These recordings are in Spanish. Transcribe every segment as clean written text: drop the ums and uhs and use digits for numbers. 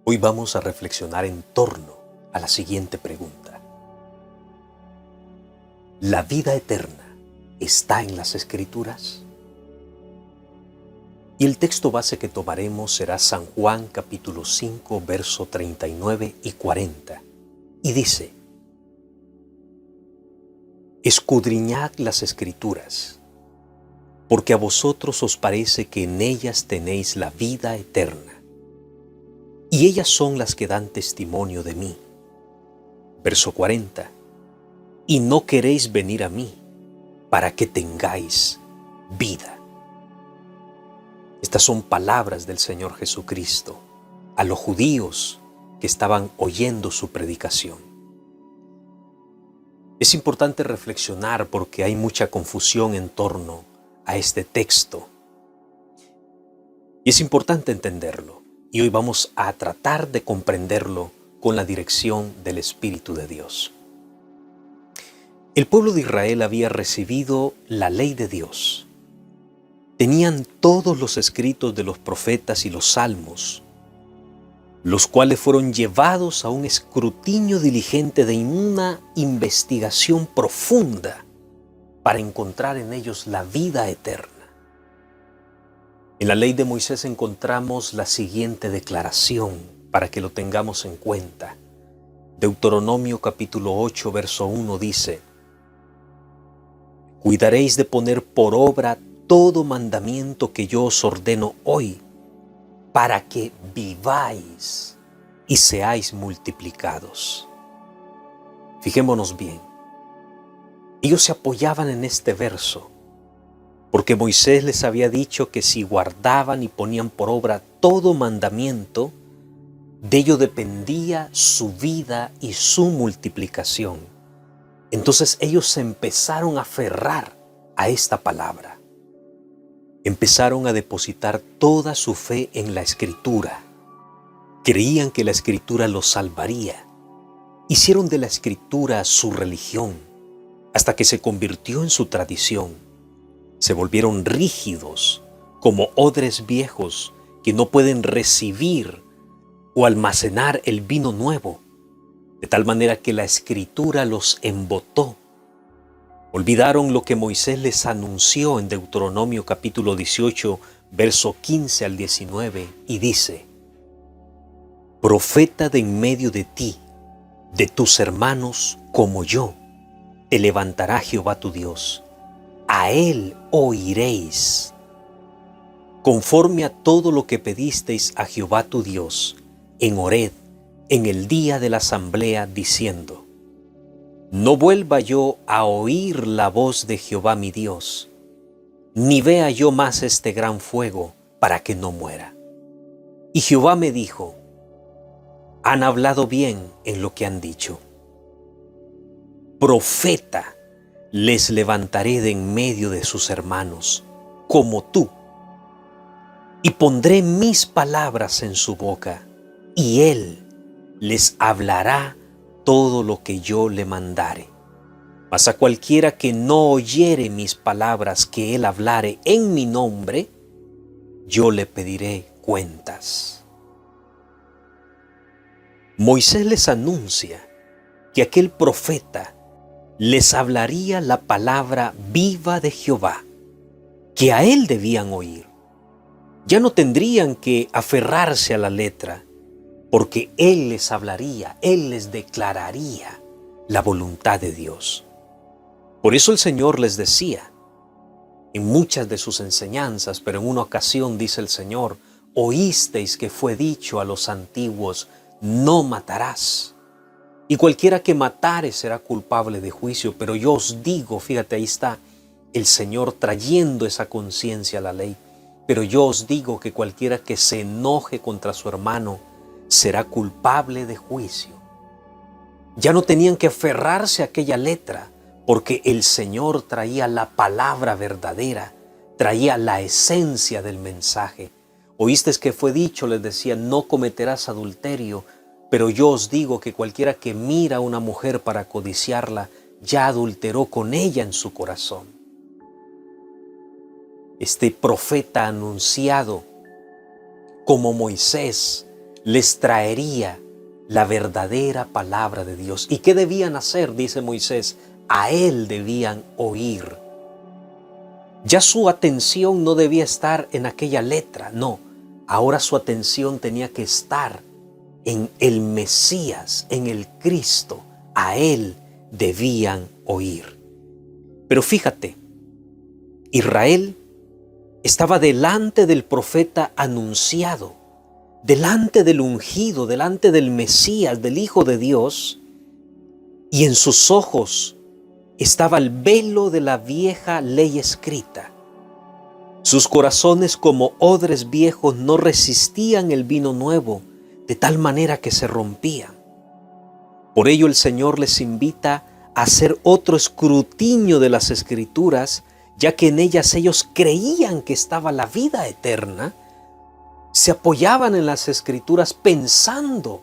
Hoy vamos a reflexionar en torno a la siguiente pregunta. ¿La vida eterna está en las Escrituras? Y el texto base que tomaremos será San Juan capítulo 5, verso 39 y 40. Y dice: Escudriñad las Escrituras, porque a vosotros os parece que en ellas tenéis la vida eterna, y ellas son las que dan testimonio de mí. Verso 40. Y no queréis venir a mí para que tengáis vida. Estas son palabras del Señor Jesucristo a los judíos que estaban oyendo su predicación. Es importante reflexionar porque hay mucha confusión en torno a este texto. Y es importante entenderlo. Y hoy vamos a tratar de comprenderlo con la dirección del Espíritu de Dios. El pueblo de Israel había recibido la ley de Dios. Tenían todos los escritos de los profetas y los salmos, los cuales fueron llevados a un escrutinio diligente de una investigación profunda para encontrar en ellos la vida eterna. En la ley de Moisés encontramos la siguiente declaración para que lo tengamos en cuenta. Deuteronomio capítulo 8, verso 1 dice: Cuidaréis de poner por obra todo mandamiento que yo os ordeno hoy, para que viváis y seáis multiplicados. Fijémonos bien. Ellos se apoyaban en este verso, porque Moisés les había dicho que si guardaban y ponían por obra todo mandamiento, de ello dependía su vida y su multiplicación. Entonces ellos se empezaron a aferrar a esta palabra. Empezaron a depositar toda su fe en la Escritura. Creían que la Escritura los salvaría. Hicieron de la Escritura su religión, hasta que se convirtió en su tradición. Se volvieron rígidos, como odres viejos que no pueden recibir o almacenar el vino nuevo, de tal manera que la Escritura los embotó. Olvidaron lo que Moisés les anunció en Deuteronomio capítulo 18, verso 15 al 19, y dice: Profeta de en medio de ti, de tus hermanos como yo, te levantará Jehová tu Dios. A él oiréis, conforme a todo lo que pedisteis a Jehová tu Dios, en Horeb, en el día de la asamblea, diciendo: No vuelva yo a oír la voz de Jehová mi Dios, ni vea yo más este gran fuego, para que no muera. Y Jehová me dijo: Han hablado bien en lo que han dicho. Profeta les levantaré de en medio de sus hermanos, como tú, y pondré mis palabras en su boca, y él les hablará todo lo que yo le mandare. Mas a cualquiera que no oyere mis palabras que él hablare en mi nombre, yo le pediré cuentas. Moisés les anuncia que aquel profeta les hablaría la palabra viva de Jehová, que a él debían oír. Ya no tendrían que aferrarse a la letra, porque él les hablaría, él les declararía la voluntad de Dios. Por eso el Señor les decía, en muchas de sus enseñanzas, pero en una ocasión dice el Señor: Oísteis que fue dicho a los antiguos, no matarás. Y cualquiera que matare será culpable de juicio, pero yo os digo, fíjate, ahí está el Señor trayendo esa conciencia a la ley, pero yo os digo que cualquiera que se enoje contra su hermano será culpable de juicio. Ya no tenían que aferrarse a aquella letra, porque el Señor traía la palabra verdadera, traía la esencia del mensaje. Oíste que fue dicho, les decía, no cometerás adulterio, pero yo os digo que cualquiera que mira a una mujer para codiciarla, ya adulteró con ella en su corazón. Este profeta anunciado como Moisés les traería la verdadera palabra de Dios. ¿Y qué debían hacer? Dice Moisés, a él debían oír. Ya su atención no debía estar en aquella letra, no. Ahora su atención tenía que estar en el Mesías, en el Cristo. A él debían oír. Pero fíjate, Israel estaba delante del profeta anunciado, delante del ungido, delante del Mesías, del Hijo de Dios, y en sus ojos estaba el velo de la vieja ley escrita. Sus corazones como odres viejos no resistían el vino nuevo, de tal manera que se rompían. Por ello el Señor les invita a hacer otro escrutinio de las Escrituras, ya que en ellas ellos creían que estaba la vida eterna. Se apoyaban en las Escrituras pensando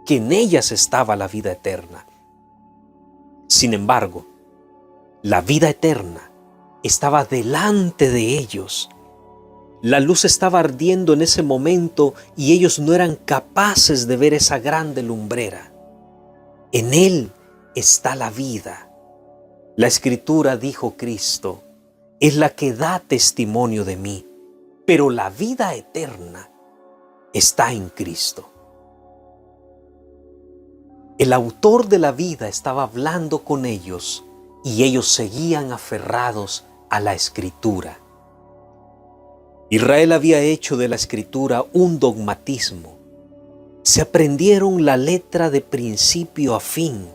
que en ellas estaba la vida eterna. Sin embargo, la vida eterna estaba delante de ellos. La luz estaba ardiendo en ese momento y ellos no eran capaces de ver esa grande lumbrera. En Él está la vida. La Escritura, dijo Cristo, es la que da testimonio de mí, pero la vida eterna está en Cristo. El autor de la vida estaba hablando con ellos y ellos seguían aferrados a la Escritura. Israel había hecho de la Escritura un dogmatismo. Se aprendieron la letra de principio a fin,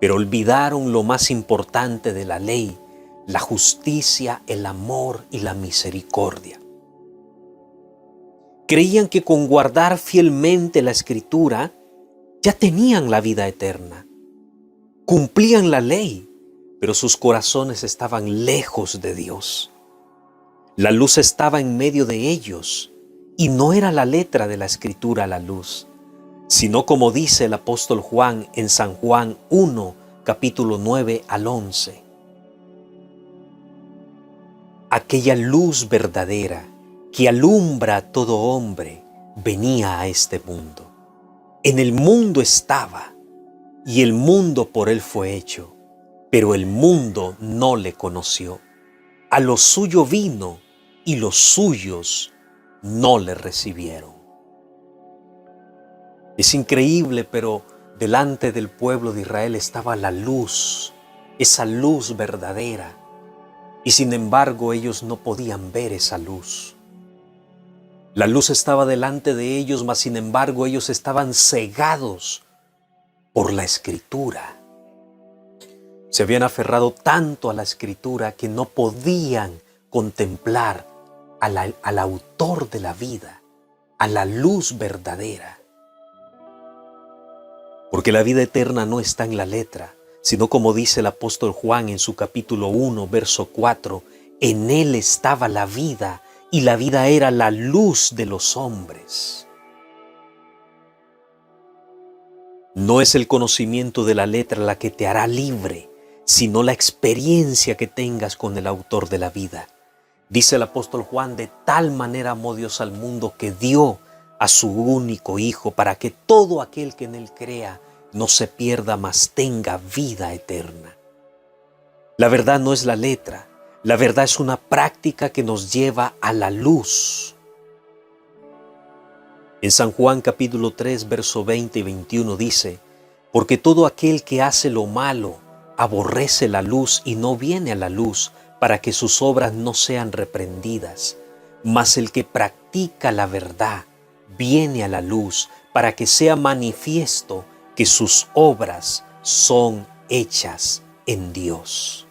pero olvidaron lo más importante de la ley, la justicia, el amor y la misericordia. Creían que con guardar fielmente la Escritura ya tenían la vida eterna. Cumplían la ley, pero sus corazones estaban lejos de Dios. La luz estaba en medio de ellos y no era la letra de la Escritura la luz, sino como dice el apóstol Juan en San Juan 1, capítulo 9 al 11. Aquella luz verdadera que alumbra a todo hombre venía a este mundo. En el mundo estaba y el mundo por él fue hecho, pero el mundo no le conoció. A lo suyo vino y los suyos no le recibieron. Es increíble, pero delante del pueblo de Israel estaba la luz, esa luz verdadera, y sin embargo ellos no podían ver esa luz. La luz estaba delante de ellos, mas sin embargo ellos estaban cegados por la Escritura. Se habían aferrado tanto a la Escritura que no podían contemplar al autor de la vida, a la luz verdadera. Porque la vida eterna no está en la letra, sino como dice el apóstol Juan en su capítulo 1, verso 4, en él estaba la vida y la vida era la luz de los hombres. No es el conocimiento de la letra la que te hará libre, sino la experiencia que tengas con el autor de la vida. Dice el apóstol Juan, de tal manera amó Dios al mundo que dio a su único Hijo para que todo aquel que en él crea no se pierda, mas tenga vida eterna. La verdad no es la letra, la verdad es una práctica que nos lleva a la luz. En San Juan capítulo 3, verso 20 y 21 dice, porque todo aquel que hace lo malo aborrece la luz y no viene a la luz para que sus obras no sean reprendidas. Mas el que practica la verdad viene a la luz para que sea manifiesto que sus obras son hechas en Dios.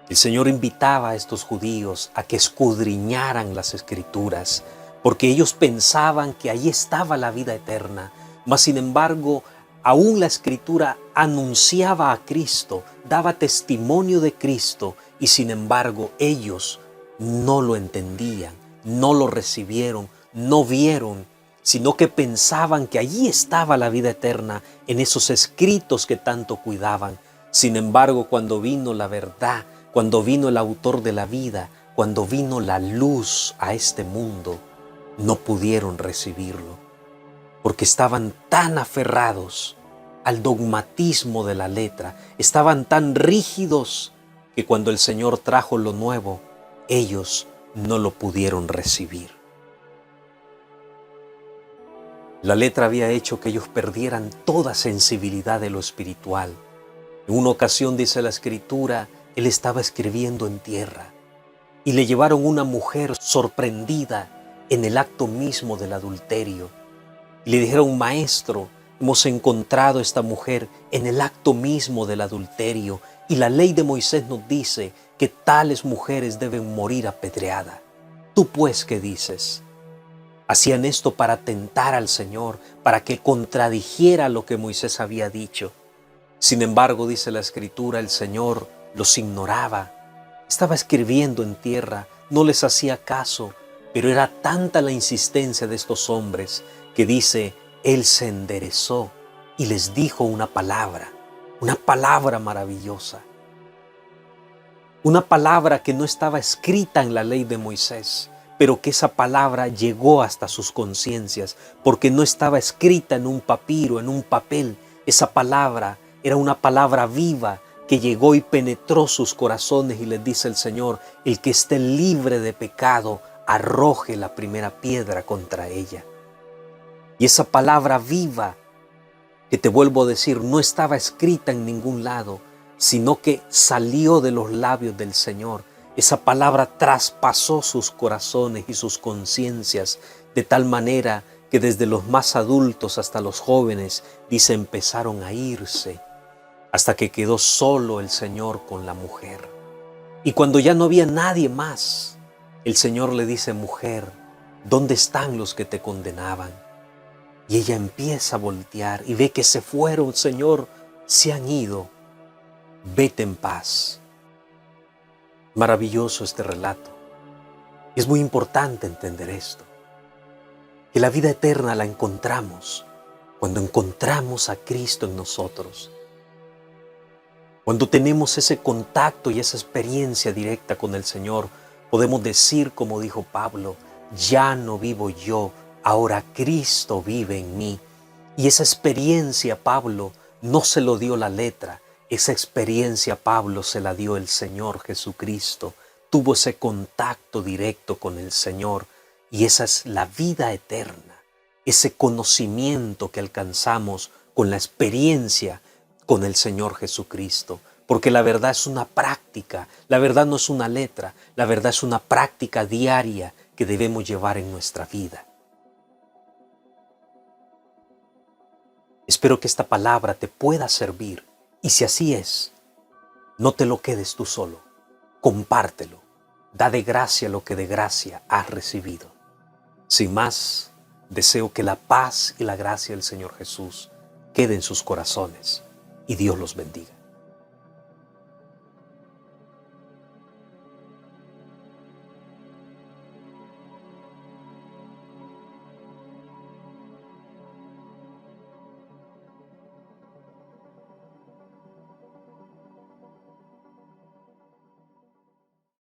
El Señor invitaba a estos judíos a que escudriñaran las Escrituras, porque ellos pensaban que ahí estaba la vida eterna, mas sin embargo, aún la Escritura anunciaba a Cristo, daba testimonio de Cristo, y sin embargo ellos no lo entendían, no lo recibieron, no vieron, sino que pensaban que allí estaba la vida eterna en esos escritos que tanto cuidaban. Sin embargo, cuando vino la verdad, cuando vino el autor de la vida, cuando vino la luz a este mundo, no pudieron recibirlo, porque estaban tan aferrados al dogmatismo de la letra, estaban tan rígidos que cuando el Señor trajo lo nuevo, ellos no lo pudieron recibir. La letra había hecho que ellos perdieran toda sensibilidad de lo espiritual. En una ocasión, dice la Escritura, él estaba escribiendo en tierra y le llevaron una mujer sorprendida en el acto mismo del adulterio. Y le dijeron: maestro, hemos encontrado a esta mujer en el acto mismo del adulterio y la ley de Moisés nos dice que tales mujeres deben morir apedreadas. ¿Tú pues qué dices? Hacían esto para tentar al Señor, para que contradijera lo que Moisés había dicho. Sin embargo, dice la Escritura, el Señor los ignoraba. Estaba escribiendo en tierra, no les hacía caso, pero era tanta la insistencia de estos hombres que dice, Él se enderezó y les dijo una palabra maravillosa. Una palabra que no estaba escrita en la ley de Moisés, pero que esa palabra llegó hasta sus conciencias, porque no estaba escrita en un papiro, en un papel. Esa palabra era una palabra viva que llegó y penetró sus corazones y les dice el Señor: el que esté libre de pecado, arroje la primera piedra contra ella. Y esa palabra viva, que te vuelvo a decir, no estaba escrita en ningún lado, sino que salió de los labios del Señor. Esa palabra traspasó sus corazones y sus conciencias de tal manera que desde los más adultos hasta los jóvenes, dice, empezaron a irse, hasta que quedó solo el Señor con la mujer. Y cuando ya no había nadie más, el Señor le dice: mujer, ¿dónde están los que te condenaban? Y ella empieza a voltear y ve que se fueron: Señor, se han ido, vete en paz. Maravilloso este relato. Es muy importante entender esto, que la vida eterna la encontramos cuando encontramos a Cristo en nosotros. Cuando tenemos ese contacto y esa experiencia directa con el Señor, podemos decir, como dijo Pablo, ya no vivo yo, ahora Cristo vive en mí. Y esa experiencia Pablo no se lo dio la letra, esa experiencia Pablo se la dio el Señor Jesucristo. Tuvo ese contacto directo con el Señor y esa es la vida eterna, ese conocimiento que alcanzamos con la experiencia con el Señor Jesucristo. Porque la verdad es una práctica, la verdad no es una letra, la verdad es una práctica diaria que debemos llevar en nuestra vida. Espero que esta palabra te pueda servir y si así es, no te lo quedes tú solo, compártelo, da de gracia lo que de gracia has recibido. Sin más, deseo que la paz y la gracia del Señor Jesús quede en sus corazones y Dios los bendiga.